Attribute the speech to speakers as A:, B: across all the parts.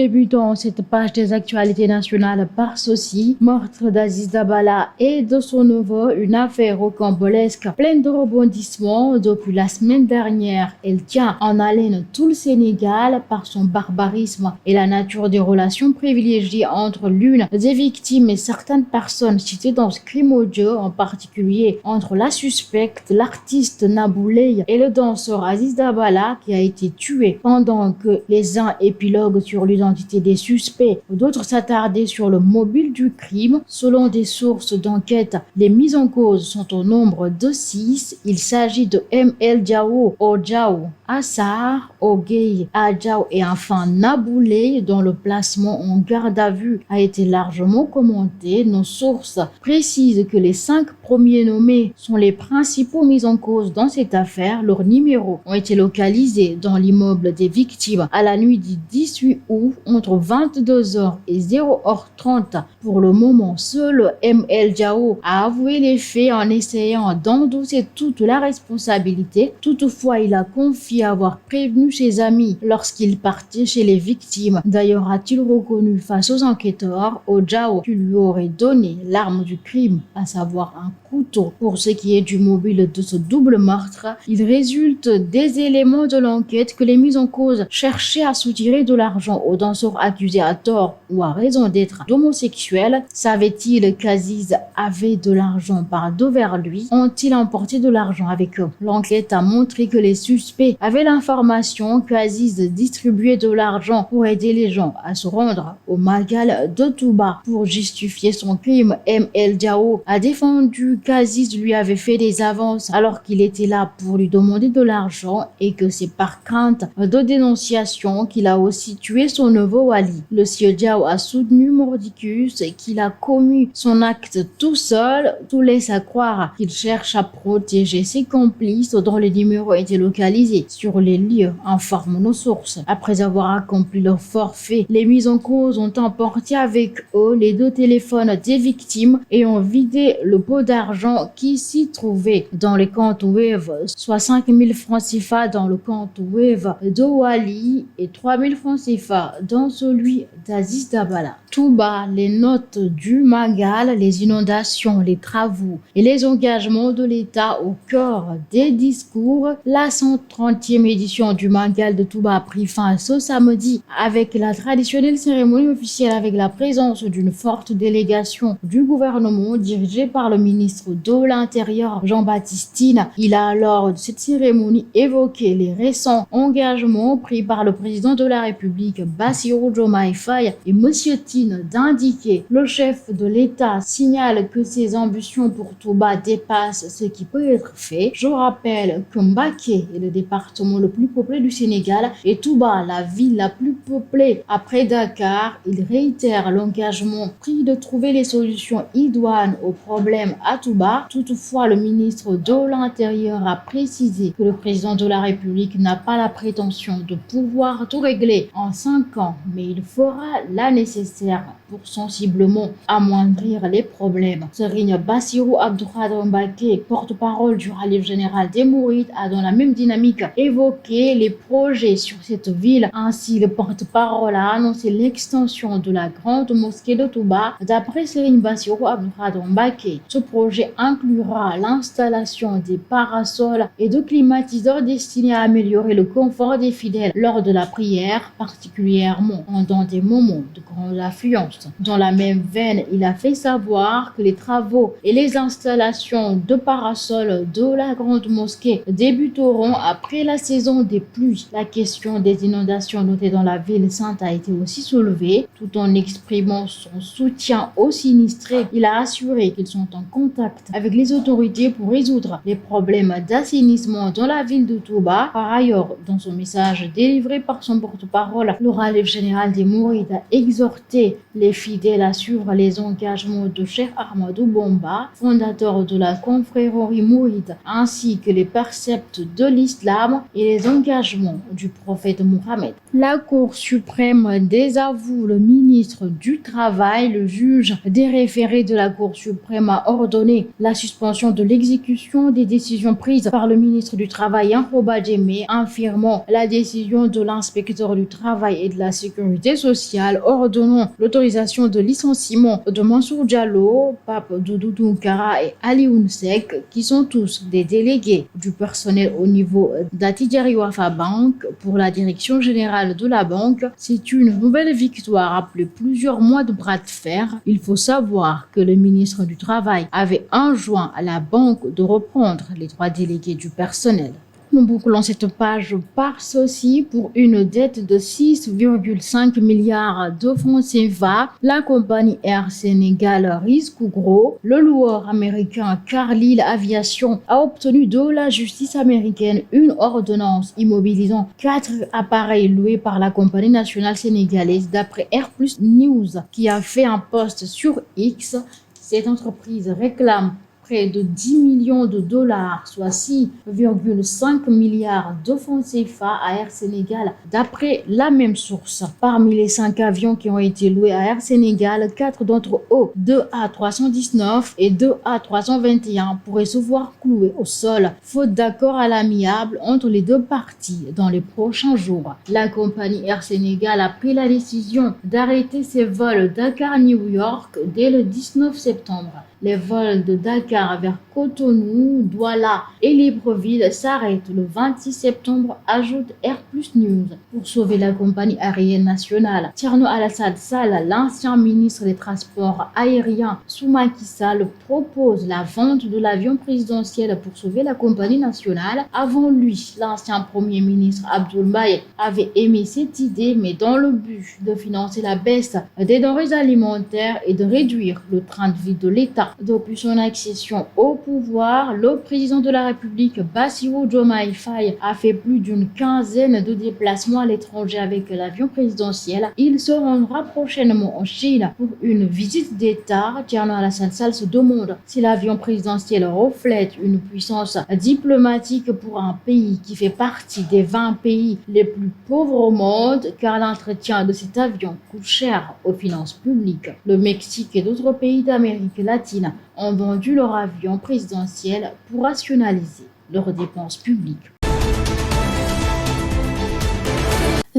A: débutons cette page des actualités nationales par ceci. Meurtre d'Aziz Dabala et de son neveu, une affaire rocambolesque pleine de rebondissements. Depuis la semaine dernière, elle tient en haleine tout le Sénégal par son barbarisme et la nature des relations privilégiées entre l'une des victimes et certaines personnes citées dans ce crime odieux, en particulier entre la suspecte, l'artiste Nabou Leye et le danseur Aziz Dabala qui a été tué. Pendant que les uns épiloguent sur l'identité des suspects, d'autres s'attardaient sur le mobile du crime. Selon des sources d'enquête, les mises en cause sont au nombre de 6. Il s'agit de ML Diao, Ojao, Assar, Ogey, Adjao et enfin Nabou Leye, dont le placement en garde à vue a été largement commenté. Nos sources précisent que les 5 premiers nommés sont les principaux mis en cause dans cette affaire. Leurs numéros ont été localisés dans l'immeuble des victimes à la nuit du 18 août entre 22h et 0h30. Pour le moment, seul ML Diao a avoué les faits en essayant d'endosser toute la responsabilité. Toutefois, il a confié avoir prévenu ses amis lorsqu'il partait chez les victimes. D'ailleurs, a-t-il reconnu face aux enquêteurs Ojao qui lui aurait donné l'arme du crime, à savoir un couteau. Pour ce qui est du mobile de ce double meurtre, il résulte des éléments de l'enquête que les mises en cause cherchaient à soutirer de l'argent aux danseurs accusés à tort ou à raison d'être d'homosexuels. Savait-il qu'Aziz avait de l'argent par dos vers lui? Ont-ils emporté de l'argent avec eux? L'enquête a montré que les suspects avaient l'information qu'Aziz distribuait de l'argent pour aider les gens à se rendre au Magal de Touba. Pour justifier son crime, ML Diao a défendu qu'Aziz lui avait fait des avances alors qu'il était là pour lui demander de l'argent et que c'est par crainte de dénonciation qu'il a aussi tué son neveu Wali. Le sieur Diao a soutenu mordicus qu'il a commis son acte tout seul. Tout laisse à croire qu'il cherche à protéger ses complices dont les numéros étaient localisés sur les lieux, informent nos sources. Après avoir accompli leur forfait, les mises en cause ont emporté avec eux les 2 téléphones des victimes et ont vidé le pot d'argent qui s'y trouvait dans les comptes Wave, soit 5 000 francs CFA dans le compte Wave de Wali et 3 000 francs CFA dans celui d'Aziz Dabala. Tout bas, les notes du Magal, les inondations, les travaux et les engagements de l'État au cœur des discours. La 130e édition du Magal de Touba a pris fin ce samedi avec la traditionnelle cérémonie officielle avec la présence d'une forte délégation du gouvernement dirigée par le ministre de l'Intérieur Jean-Baptiste Tine. Il a lors de cette cérémonie évoqué les récents engagements pris par le président de la République Bassirou Diomaye Faye et Monsieur Tine d'indiquer le chef de l'État signale que ses ambitions pour Touba dépassent ce qui peut être fait. Je rappelle que Mbacké est le département le plus peuplé du Sénégal et Touba la ville la plus peuplée après Dakar. Il réitère l'engagement pris de trouver les solutions idoines aux problèmes à Touba. Toutefois, le ministre de l'Intérieur a précisé que le président de la République n'a pas la prétention de pouvoir tout régler en 5 ans, mais il fera la nécessaire pour sensiblement amoindrir les problèmes. Serigne Bassirou Abdou Mbacké, porte-parole du Khalif général des Mourides, a dans la même dynamique évoqué les projets sur cette ville. Ainsi, le porte-parole a annoncé l'extension de la grande mosquée de Touba. D'après Serigne Bassirou Abdou Mbacké, ce projet inclura l'installation des parasols et de climatiseurs destinés à améliorer le confort des fidèles lors de la prière, particulièrement pendant des moments de grande affluence. Dans la même veine, il a fait savoir que les travaux et les installations de parasols de la grande mosquée débuteront après la saison des pluies. La question des inondations notées dans la ville sainte a été aussi soulevée. Tout en exprimant son soutien aux sinistrés, il a assuré qu'ils sont en contact avec les autorités pour résoudre les problèmes d'assainissement dans la ville de Touba. Par ailleurs, dans son message délivré par son porte-parole, le Khalif général des Mourides a exhorté les fidèles à suivre les engagements de Cheikh Ahmadou Bamba, fondateur de la confrérie mouride, ainsi que les préceptes de l'islam et les engagements du prophète Mohammed. La Cour suprême désavoue le ministre du Travail. Le juge des référés de la Cour suprême a ordonné ordonné la suspension de l'exécution des décisions prises par le ministre du Travail, Yankhoba Diémé, affirmant la décision de l'inspecteur du Travail et de la Sécurité sociale ordonnant l'autorisation de licenciement de Mansour Diallo, Pape Doudou Tounkara et Alioune Seck, qui sont tous des délégués du personnel au niveau d'Attijari Wafa Bank pour la direction générale de la banque. C'est une nouvelle victoire après plusieurs mois de bras de fer. Il faut savoir que le ministre du Travail avait enjoint à la banque de reprendre les 3 délégués du personnel. Nous bouclons cette page par ceci. Pour une dette de 6,5 milliards de francs CFA, la compagnie Air Sénégal risque gros. Le loueur américain Carlyle Aviation a obtenu de la justice américaine une ordonnance immobilisant 4 appareils loués par la compagnie nationale sénégalaise, d'après Air Plus News, qui a fait un post sur X. Cette entreprise réclame près de 10 millions de dollars, soit 6,5 milliards de francs CFA à Air Sénégal, d'après la même source. Parmi les 5 avions qui ont été loués à Air Sénégal, 4 d'entre eux, 2A319 et 2A321, pourraient se voir cloués au sol, faute d'accord à l'amiable entre les 2 parties dans les prochains jours. La compagnie Air Sénégal a pris la décision d'arrêter ses vols Dakar-New York dès le 19 septembre. Les vols de Dakar vers Cotonou, Douala et Libreville s'arrêtent le 26 septembre, ajoute Air Plus News. Pour sauver la compagnie aérienne nationale, Thierno Alassane Sall, l'ancien ministre des Transports aériens sous Macky Sall, propose la vente de l'avion présidentiel pour sauver la compagnie nationale. Avant lui, l'ancien premier ministre Abdoul Mbaye avait émis cette idée, mais dans le but de financer la baisse des denrées alimentaires et de réduire le train de vie de l'État. Depuis son accession au pouvoir, le président de la République, Bassirou Diomaye Faye, a fait plus d'une quinzaine de déplacements à l'étranger avec l'avion présidentiel. Il se rendra prochainement en Chine pour une visite d'État. Thierno Alassane Sall se demande si l'avion présidentiel reflète une puissance diplomatique pour un pays qui fait partie des 20 pays les plus pauvres au monde, car l'entretien de cet avion coûte cher aux finances publiques. Le Mexique et d'autres pays d'Amérique latine ont vendu leur avion présidentiel pour rationaliser leurs dépenses publiques.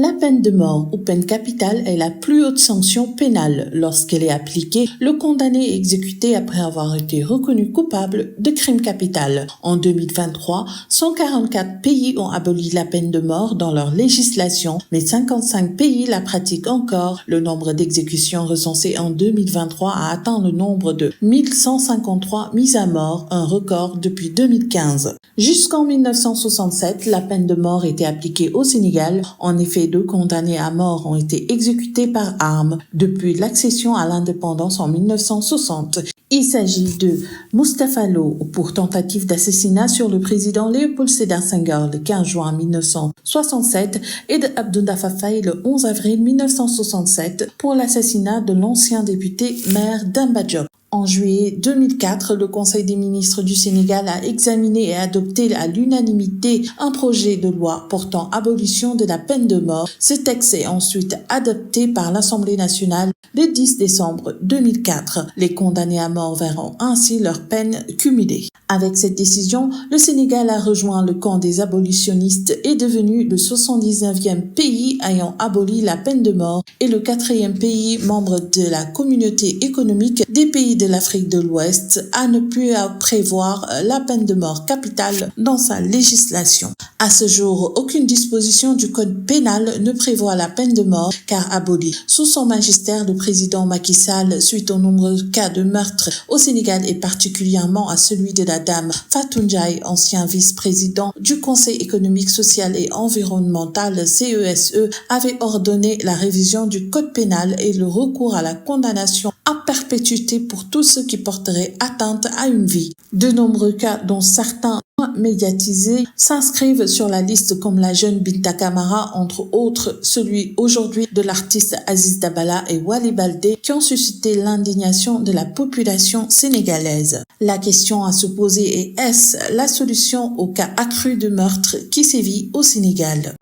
B: La peine de mort ou peine capitale est la plus haute sanction pénale. Lorsqu'elle est appliquée, le condamné est exécuté après avoir été reconnu coupable de crime capital. En 2023, 144 pays ont aboli la peine de mort dans leur législation, mais 55 pays la pratiquent encore. Le nombre d'exécutions recensées en 2023 a atteint le nombre de 1153 mises à mort, un record depuis 2015. Jusqu'en 1967, la peine de mort était appliquée au Sénégal. En effet, 2 condamnés à mort ont été exécutés par arme depuis l'accession à l'indépendance en 1960. Il s'agit de Moustapha Lo pour tentative d'assassinat sur le président Léopold Sédar Senghor le 15 juin 1967 et de Abdoulaye Faye le 11 avril 1967 pour l'assassinat de l'ancien député maire d'Amba Diop. En juillet 2004, le Conseil des ministres du Sénégal a examiné et adopté à l'unanimité un projet de loi portant abolition de la peine de mort. Ce texte est ensuite adopté par l'Assemblée nationale le 10 décembre 2004. Les condamnés à mort verront ainsi leur peine cumulée. Avec cette décision, le Sénégal a rejoint le camp des abolitionnistes et est devenu le 79e pays ayant aboli la peine de mort et le 4e pays membre de la communauté économique des pays de l'Afrique de l'Ouest à ne plus prévoir la peine de mort capitale dans sa législation. À ce jour, aucune disposition du code pénal ne prévoit la peine de mort car abolie. Sous son magistère, le président Macky Sall, suite aux nombreux cas de meurtre au Sénégal et particulièrement à celui de la dame Fatou Ndiaye, ancien vice-président du Conseil économique, social et environnemental CESE, avait ordonné la révision du code pénal et le recours à la condamnation à perpétuité pour tous ceux qui porteraient atteinte à une vie. De nombreux cas, dont certains médiatisés, s'inscrivent sur la liste comme la jeune Binta Camara, entre autres celui aujourd'hui de l'artiste Aziz Dabala et Wali Baldé, qui ont suscité l'indignation de la population sénégalaise. La question à se poser est: est-ce la solution au cas accru de meurtre qui sévit au Sénégal?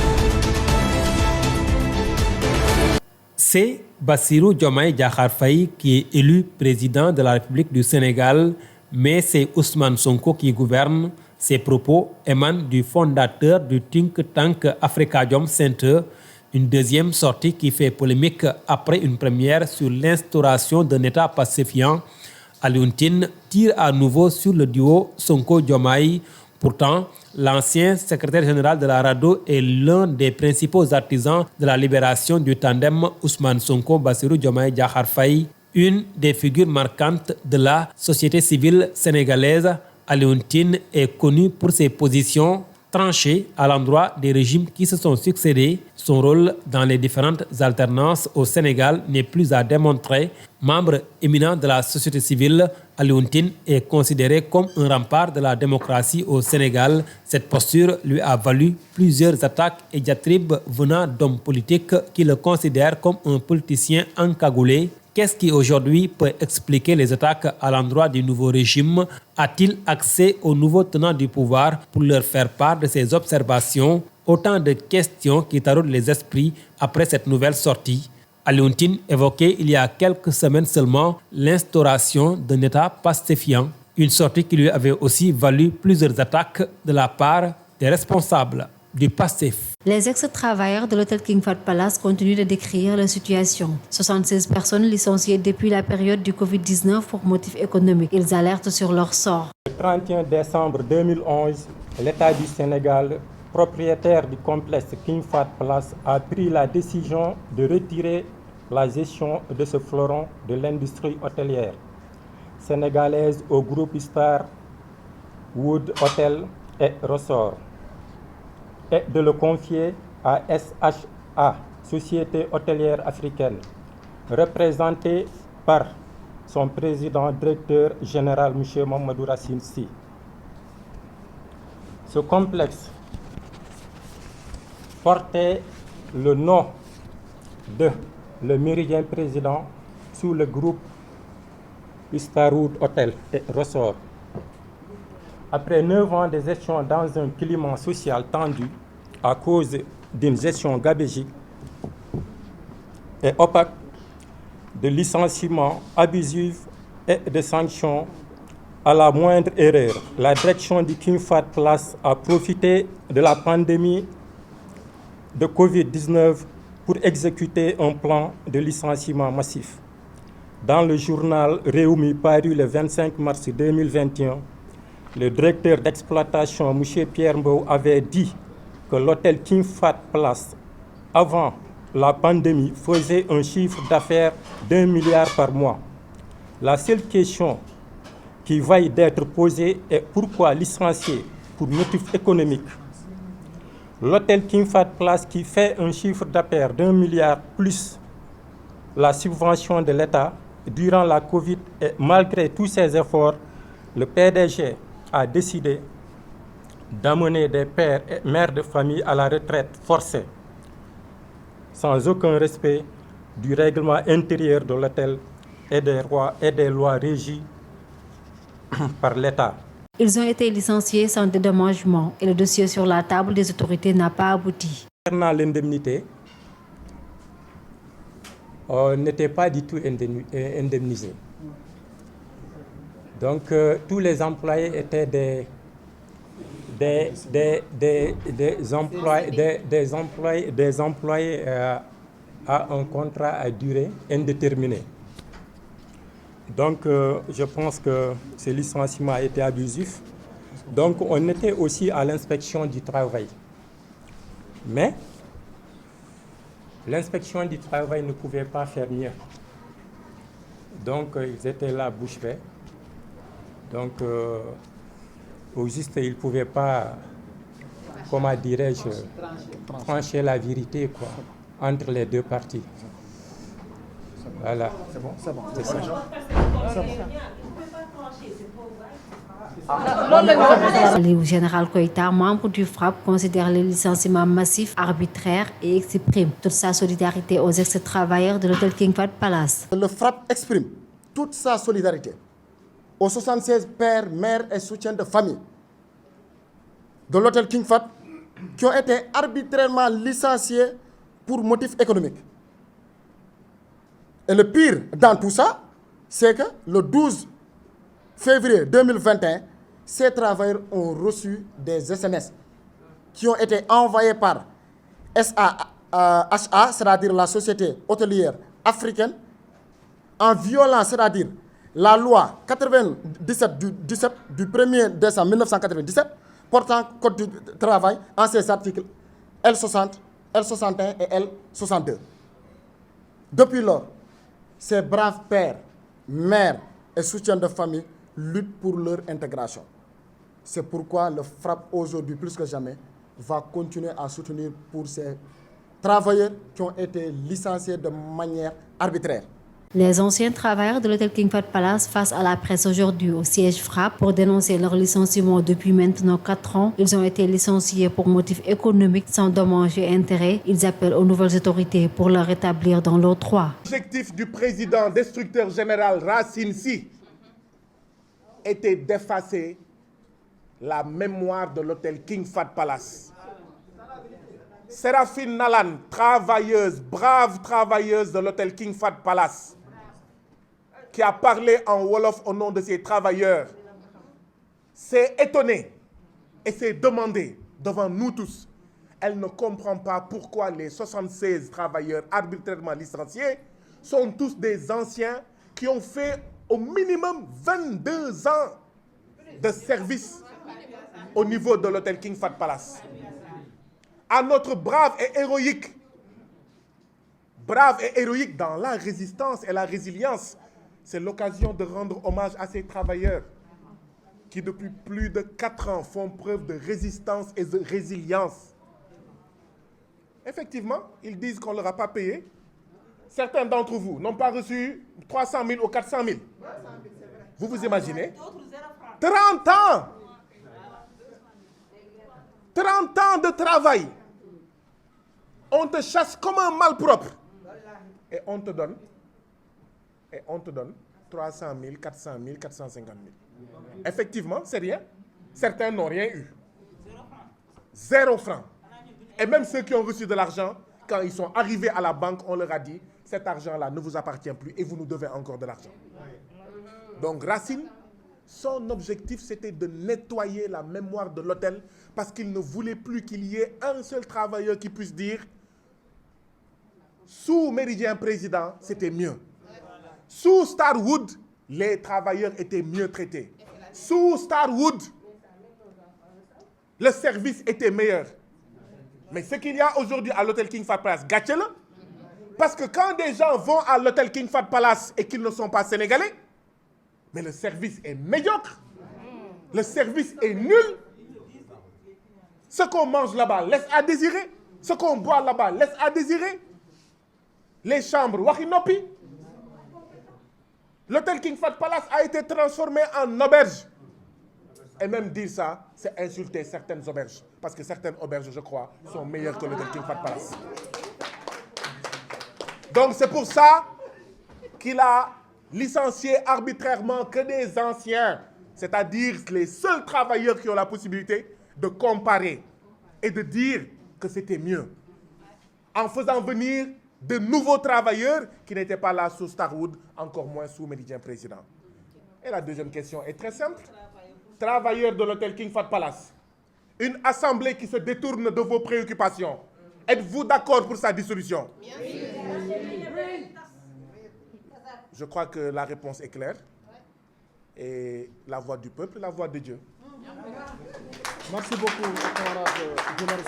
C: C'est Bassirou Diomaye Diakhar Faye qui est élu président de la République du Sénégal, mais c'est Ousmane Sonko qui gouverne. Ces propos émanent du fondateur du think tank Afrikajom Center, une deuxième sortie qui fait polémique après une première sur l'instauration d'un État pacifiant. Alioune Tine tire à nouveau sur le duo Sonko-Diomaye. Pourtant, l'ancien secrétaire général de la RADDHO est l'un des principaux artisans de la libération du tandem Ousmane Sonko-Bassirou Diomaye Diakhar Faye, une des figures marquantes de la société civile sénégalaise. Alioune Tine est connu pour ses positions tranchées à l'endroit des régimes qui se sont succédés. Son rôle dans les différentes alternances au Sénégal n'est plus à démontrer. Membre éminent de la société civile, Alioune Tine est considéré comme un rempart de la démocratie au Sénégal. Cette posture lui a valu plusieurs attaques et diatribes venant d'hommes politiques qui le considèrent comme un politicien encagoulé. Qu'est-ce qui aujourd'hui peut expliquer les attaques à l'endroit du nouveau régime? A-t-il accès aux nouveaux tenants du pouvoir pour leur faire part de ses observations? Autant de questions qui taraudent les esprits après cette nouvelle sortie. Alioune Tine évoquait il y a quelques semaines seulement l'instauration d'un État pacifiant, une sortie qui lui avait aussi valu plusieurs attaques de la part des responsables du PASTEF.
D: Les ex-travailleurs de l'hôtel King Fahd Palace continuent de décrire la situation. 76 personnes licenciées depuis la période du Covid-19 pour motifs économiques. Ils alertent sur leur sort.
E: Le 31 décembre 2011, l'État du Sénégal, propriétaire du complexe King Fahd Palace, a pris la décision de retirer la gestion de ce fleuron de l'industrie hôtelière sénégalaise au groupe Star Wood Hotel et Resort, et de le confier à SHA, Société hôtelière africaine, représentée par son président directeur général, M. Mamadou Racine Sy. Ce complexe portait le nom de le Méridien Président sous le groupe Starwood Hotel et Resort. Après 9 ans de gestion dans un climat social tendu à cause d'une gestion gabégique et opaque, de licenciements abusifs et de sanctions à la moindre erreur, la direction du King Fahd Palace a profité de la pandémie de Covid-19 pour exécuter un plan de licenciement massif. Dans le journal Réumi paru le 25 mars 2021, le directeur d'exploitation, M. Pierre Mbow, avait dit que l'hôtel King Fahd Palace, avant la pandémie, faisait un chiffre d'affaires d'1 milliard par mois. La seule question qui vaille d'être posée est pourquoi licencier pour motif économique l'hôtel King Fahd Palace, qui fait un chiffre d'affaires d'1 milliard plus la subvention de l'État durant la Covid, et malgré tous ces efforts, le PDG a décidé d'amener des pères et mères de famille à la retraite forcée, sans aucun respect du règlement intérieur de l'hôtel et des lois régies par l'État.
D: Ils ont été licenciés sans dédommagement et le dossier sur la table des autorités n'a pas abouti.
E: Concernant l'indemnité, on n'était pas du tout indemnisé. Donc tous les employés étaient des employés à un contrat à durée indéterminée. Donc je pense que ce licenciement a été abusif. Donc on était aussi à l'inspection du travail. Mais l'inspection du travail ne pouvait pas faire mieux. Donc ils étaient là bouche bée. Donc au juste, ils ne pouvaient pas, comment dirais-je, trancher la vérité quoi, entre les deux parties. Voilà. C'est bon, c'est ça.
D: Le général Koïta, membre du FRAPP, considère les licenciements massifs arbitraires et exprime toute sa solidarité aux ex-travailleurs de l'hôtel King Fahd Palace.
F: Le FRAPP exprime toute sa solidarité aux 76 pères, mères et soutiens de famille de l'hôtel King Fahd qui ont été arbitrairement licenciés pour motifs économiques. Et le pire dans tout ça, c'est que le 12 février 2021, ces travailleurs ont reçu des SMS qui ont été envoyés par SAHA, c'est-à-dire la Société hôtelière africaine, en violant, c'est-à-dire la loi 97 du 1er décembre 1997 portant Code du travail en ses articles L60, L61 et L62. Depuis lors, ces braves pères, mères et soutiens de famille luttent pour leur intégration. C'est pourquoi le FRAPP aujourd'hui, plus que jamais, va continuer à soutenir pour ces travailleurs qui ont été licenciés de manière arbitraire.
D: Les anciens travailleurs de l'hôtel King Fahd Palace face à la presse aujourd'hui au siège FRAPP pour dénoncer leur licenciement depuis maintenant 4 ans. Ils ont été licenciés pour motifs économiques sans dommages et intérêts. Ils appellent aux nouvelles autorités pour leur rétablir dans leurs droits.
G: L'objectif du président destructeur général Racine Sy était d'effacer la mémoire de l'hôtel King Fahd Palace. Séraphine Nalan, travailleuse, brave travailleuse de l'hôtel King Fahd Palace, qui a parlé en Wolof au nom de ses travailleurs, s'est étonnée et s'est demandé devant nous tous. Elle ne comprend pas pourquoi les 76 travailleurs arbitrairement licenciés sont tous des anciens qui ont fait au minimum 22 ans de service au niveau de l'hôtel King Fahd Palace. À notre brave et héroïque dans la résistance et la résilience, c'est l'occasion de rendre hommage à ces travailleurs qui depuis plus de 4 ans font preuve de résistance et de résilience. Effectivement, ils disent qu'on ne leur a pas payé. Certains d'entre vous n'ont pas reçu 300 000 ou 400 000. Vous vous imaginez? 30 ans! 30 ans de travail. On te chasse comme un malpropre. Et on te donne 300 000, 400 000, 450 000. Effectivement, c'est rien. Certains n'ont rien eu. 0 franc. Et même ceux qui ont reçu de l'argent, quand ils sont arrivés à la banque, on leur a dit, cet argent-là ne vous appartient plus et vous nous devez encore de l'argent. Donc Racine, son objectif, c'était de nettoyer la mémoire de l'hôtel parce qu'il ne voulait plus qu'il y ait un seul travailleur qui puisse dire sous Méridien Président, c'était mieux. Sous Starwood, les travailleurs étaient mieux traités. Sous Starwood, le service était meilleur. Mais ce qu'il y a aujourd'hui à l'hôtel King Fahd Palace, gâchez-le. Parce que quand des gens vont à l'hôtel King Fahd Palace et qu'ils ne sont pas sénégalais, mais le service est médiocre. Le service est nul. Ce qu'on mange là-bas laisse à désirer. Ce qu'on boit là-bas laisse à désirer. Les chambres, Wahinopi. L'hôtel King Fahd Palace a été transformé en auberge. Et même dire ça, c'est insulter certaines auberges. Parce que certaines auberges, je crois, sont meilleures que l'hôtel King Fahd Palace. Donc c'est pour ça qu'il a licencié arbitrairement que des anciens, c'est-à-dire les seuls travailleurs qui ont la possibilité de comparer et de dire que c'était mieux. En faisant venir de nouveaux travailleurs qui n'étaient pas là sous Starwood, encore moins sous Méridien Président. Et la deuxième question est très simple. Travailleurs de l'hôtel King Fahd Palace, une assemblée qui se détourne de vos préoccupations, êtes-vous d'accord pour sa dissolution? Je crois que la réponse est claire. Et la voix du peuple, la voix de Dieu.
F: Merci beaucoup, camarade.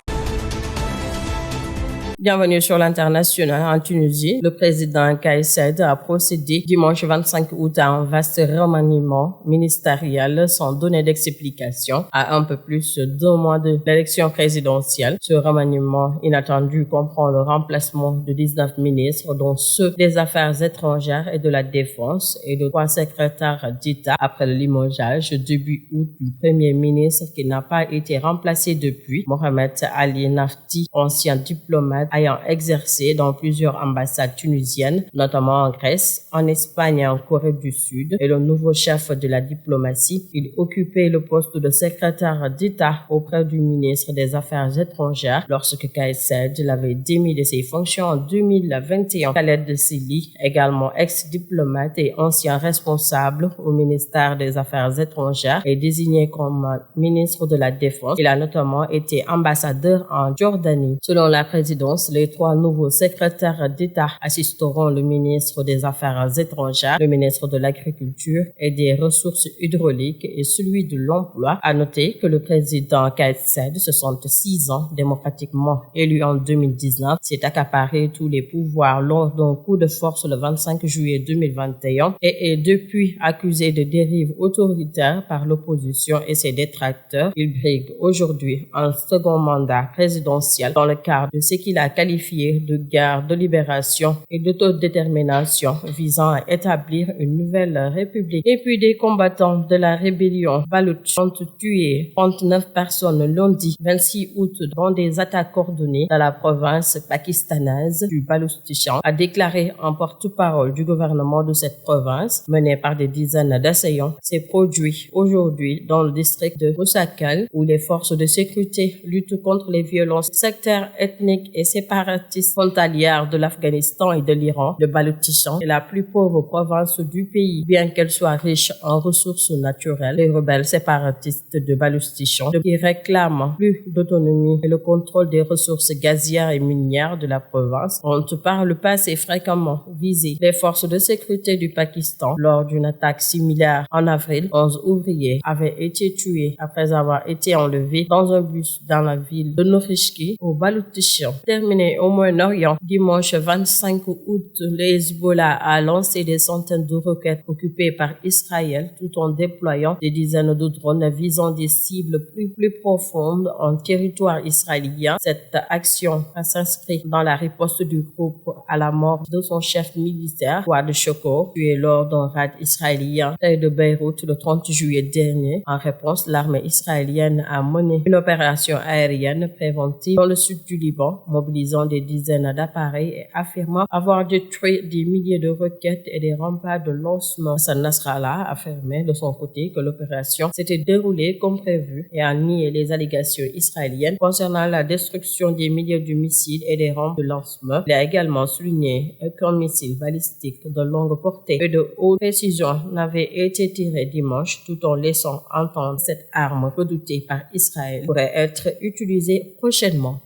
H: Bienvenue sur l'international. En Tunisie, le président Kais Saied a procédé dimanche 25 août à un vaste remaniement ministériel sans donner d'explication à un peu plus d'1 mois de l'élection présidentielle. Ce remaniement inattendu comprend le remplacement de 19 ministres, dont ceux des Affaires étrangères et de la Défense, et de 3 secrétaires d'État après le limogeage début août du premier ministre qui n'a pas été remplacé depuis, Mohamed Ali Nafti, ancien diplomate ayant exercé dans plusieurs ambassades tunisiennes, notamment en Grèce, en Espagne et en Corée du Sud, est le nouveau chef de la diplomatie. Il occupait le poste de secrétaire d'État auprès du ministre des Affaires étrangères lorsque Kais Saied l'avait démis de ses fonctions en 2021. Khaled Sili, également ex-diplomate et ancien responsable au ministère des Affaires étrangères, est désigné comme ministre de la Défense. Il a notamment été ambassadeur en Jordanie. Selon la présidence, les 3 nouveaux secrétaires d'État assisteront le ministre des Affaires étrangères, le ministre de l'Agriculture et des Ressources hydrauliques et celui de l'Emploi. À noter que le président Kais Saied, 66 ans, démocratiquement élu en 2019, s'est accaparé tous les pouvoirs lors d'un coup de force le 25 juillet 2021 et est depuis accusé de dérive autoritaire par l'opposition et ses détracteurs. Il brigue aujourd'hui un second mandat présidentiel dans le cadre de ce qu'il a qualifié de guerre de libération et d'autodétermination visant à établir une nouvelle république. Et puis des combattants de la rébellion Baloutch ont tué 39 personnes lundi 26 août dans des attaques coordonnées dans la province pakistanaise du Baloutchistan, a déclaré un porte-parole du gouvernement de cette province, mené par des dizaines d'assaillants. S'est produit aujourd'hui dans le district de Moussakal, où les forces de sécurité luttent contre les violences sectaires, ethniques et séparatistes frontalières de l'Afghanistan et de l'Iran. Le Baloutchistan est la plus pauvre province du pays, bien qu'elle soit riche en ressources naturelles. Les rebelles séparatistes de Baloutchistan, qui réclament plus d'autonomie et le contrôle des ressources gazières et minières de la province, ont par le passé fréquemment visé les forces de sécurité du Pakistan. Lors d'une attaque similaire en avril, 11 ouvriers avaient été tués après avoir été enlevés dans un bus dans la ville de Norishki au Baloutchistan. Terminé au Moyen-Orient, dimanche 25 août, le Hezbollah a lancé des centaines de roquettes occupées par Israël tout en déployant des dizaines de drones visant des cibles plus profondes en territoire israélien. Cette action s'inscrit dans la riposte du groupe à la mort de son chef militaire, Fouad Shukr, tué lors d'un raid israélien près de Beyrouth le 30 juillet dernier. En réponse, l'armée israélienne a mené une opération aérienne préventive dans le sud du Liban, mobilisant des dizaines d'appareils et affirmant avoir détruit des milliers de roquettes et des remparts de lancement. Hassan Nasrallah a affirmé de son côté que l'opération s'était déroulée comme prévu et a nié les allégations israéliennes concernant la destruction des milliers de missiles et des rampes de lancement. Il a également souligné qu'un missile balistique de longue portée et de haute précision n'avait été tiré dimanche, tout en laissant entendre cette arme redoutée par Israël pourrait être utilisée prochainement.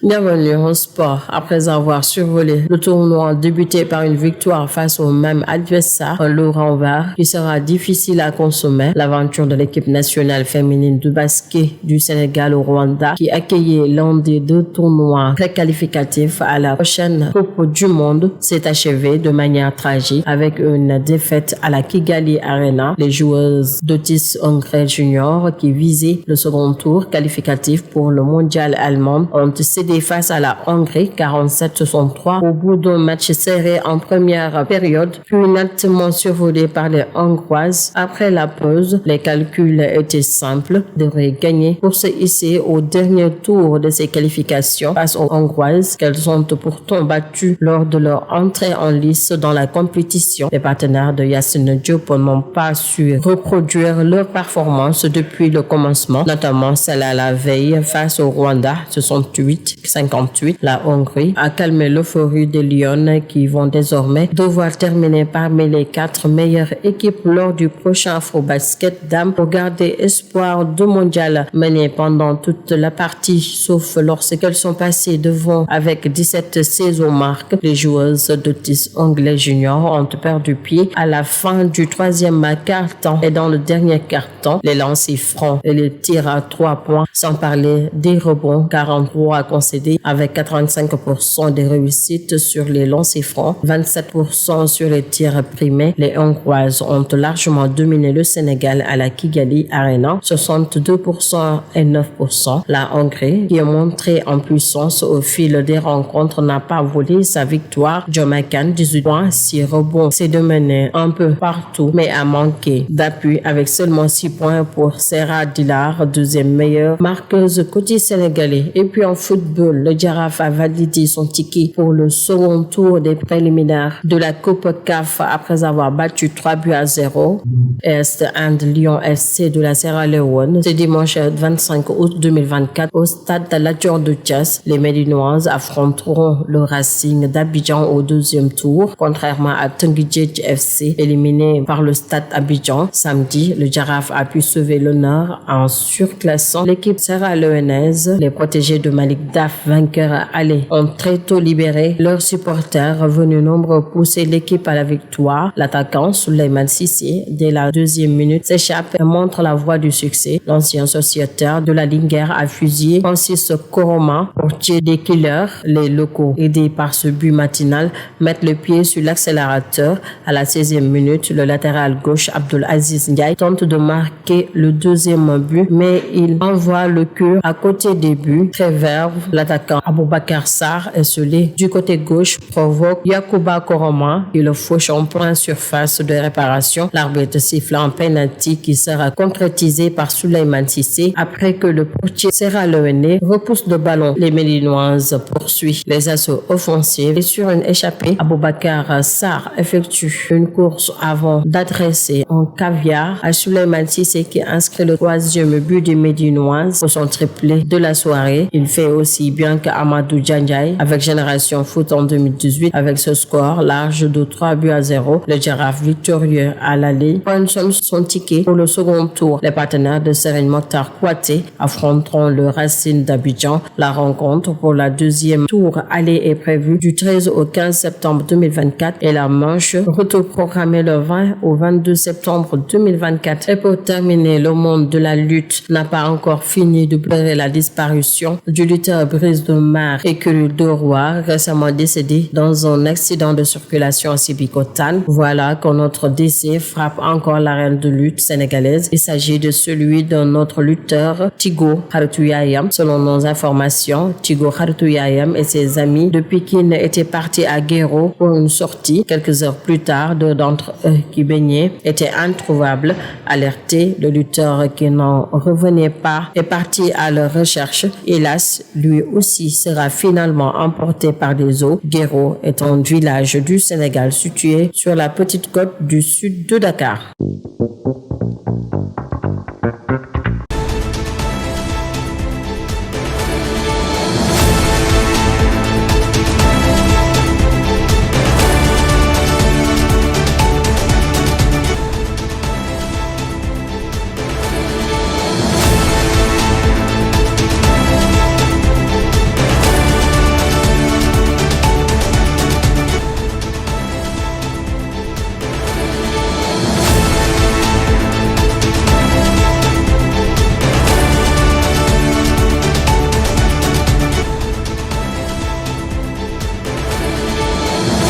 H: Bienvenue au sport. Après avoir survolé le tournoi débuté par une victoire face au même adversaire, un lot renvers qui sera difficile à consommer, l'aventure de l'équipe nationale féminine de basket du Sénégal au Rwanda, qui accueillait l'un des 2 tournois préqualificatifs à la prochaine Coupe du Monde, s'est achevée de manière tragique avec une défaite à la Kigali Arena. Les joueuses d'Otis Hongre Junior, qui visaient le second tour qualificatif pour le mondial allemand, ont cédé face à la Hongrie 47-63 au bout d'un match serré en première période, puis nettement survolé par les Hongroises. Après la pause, les calculs étaient simples: devraient gagner pour se hisser au dernier tour de ces qualifications face aux Hongroises, qu'elles ont pourtant battues lors de leur entrée en lice dans la compétition. Les partenaires de Yacine Diop n'ont pas su reproduire leur performance depuis le commencement, notamment celle à la veille face au Rwanda 68-58. La Hongrie a calmé l'euphorie des Lions, qui vont désormais devoir terminer parmi les 4 meilleures équipes lors du prochain Afrobasket Dames pour garder espoir de mondial, mené pendant toute la partie, sauf lorsqu'elles sont passées devant avec 17-16 aux marques. Les joueuses d'Otis Hongre Junior ont perdu pied à la fin du 3e quart-temps et dans le dernier quart-temps, les lancers francs et les tirs à 3 points, sans parler des rebonds, 43 consécutifs procédé avec 85% des réussites sur les lancers francs, 27% sur les tirs primés. Les Hongroises ont largement dominé le Sénégal à la Kigali Arena, 62% et 9%. La Hongrie, qui est montrée en puissance au fil des rencontres, n'a pas volé sa victoire. Jamaïcain, 18 points, 6 rebonds, s'est dominé un peu partout, mais a manqué d'appui avec seulement 6 points pour Serra Dilar, deuxième meilleure marqueuse côté sénégalais. Et puis en football, le Jaraaf a validé son ticket pour le second tour des préliminaires de la Coupe CAF après avoir battu 3-0 Est and Lyon FC de la Sierra Leone. Ce dimanche 25 août 2024 au stade Lat Dior de Thiès, les Médinoises affronteront le Racing d'Abidjan au deuxième tour, contrairement à Teungueth FC éliminé par le stade Abidjan. Samedi, le Jaraaf a pu sauver l'honneur en surclassant l'équipe sierra-léonaise. Les protégés de Malik Daf, vainqueurs aller, ont très tôt libéré leurs supporters, revenus nombreux pousser l'équipe à la victoire. L'attaquant Souleymane Cissé, dès la deuxième minute, s'échappe et montre la voie du succès. L'ancien sociétaire de la Linguère a fusillé Francis Koroma, portier des Killers. Les locaux, aidés par ce but matinal, mettent le pied sur l'accélérateur. À la 16e minute, le latéral gauche Abdul Aziz Ndiaye tente de marquer le deuxième but, mais il envoie le cœur à côté des buts. Préverve, l'attaquant Aboubakar Sarr est scellé du côté gauche, provoque Yacouba Koroma et le fauche en plein surface de réparation. L'arbitre siffle un penalty qui sera concrétisé par Souleymane Cissé après que le portier sierra-léonais repousse le ballon. Les Médinoises poursuivent les assauts offensifs et sur une échappée, Aboubakar Sarr effectue une course avant d'adresser un caviar à Souleymane Cissé qui inscrit le troisième but des Médinoises pour son triplé de la soirée. Il fait aussi bien qu'Amadou Djandjaï avec Génération Foot en 2018 avec ce score large de 3-0. Le Jaraaf victorieux à l'aller prend son ticket pour le second tour. Les partenaires de Serigne Mokhtar Kouyaté affronteront le Racing d'Abidjan. La rencontre pour la deuxième tour aller est prévue du 13 au 15 septembre 2024 et la manche retour programmée le 20 au 22 septembre 2024. Et pour terminer, le monde de la lutte n'a pas encore fini de pleurer la disparition du lutteur Brice de Mar écurie de Roi, récemment décédé dans un accident de circulation à Sébikotane. Voilà que notre décès frappe encore l'arène de lutte sénégalaise. Il s'agit de celui d'un autre lutteur, Tigo Kharitou Yayam. Selon nos informations, Tigo Kharitou Yayam et ses amis de Pikine étaient partis à Guéro pour une sortie. Quelques heures plus tard, deux d'entre eux qui baignaient étaient introuvables. Alerté, le lutteur qui n'en revenait pas est parti à leur recherche. Hélas, lui aussi sera finalement emporté par des eaux. Guéro est un village du Sénégal situé sur la petite côte du sud de Dakar.